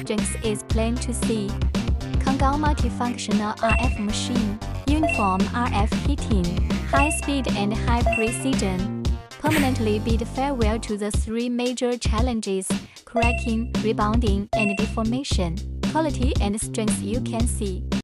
strength is plain to see. Cangao multifunctional RF machine, uniform RF heating, high speed and high precision, permanently bid farewell to the three major challenges: cracking, rebounding, and deformation. Quality and strength you can see.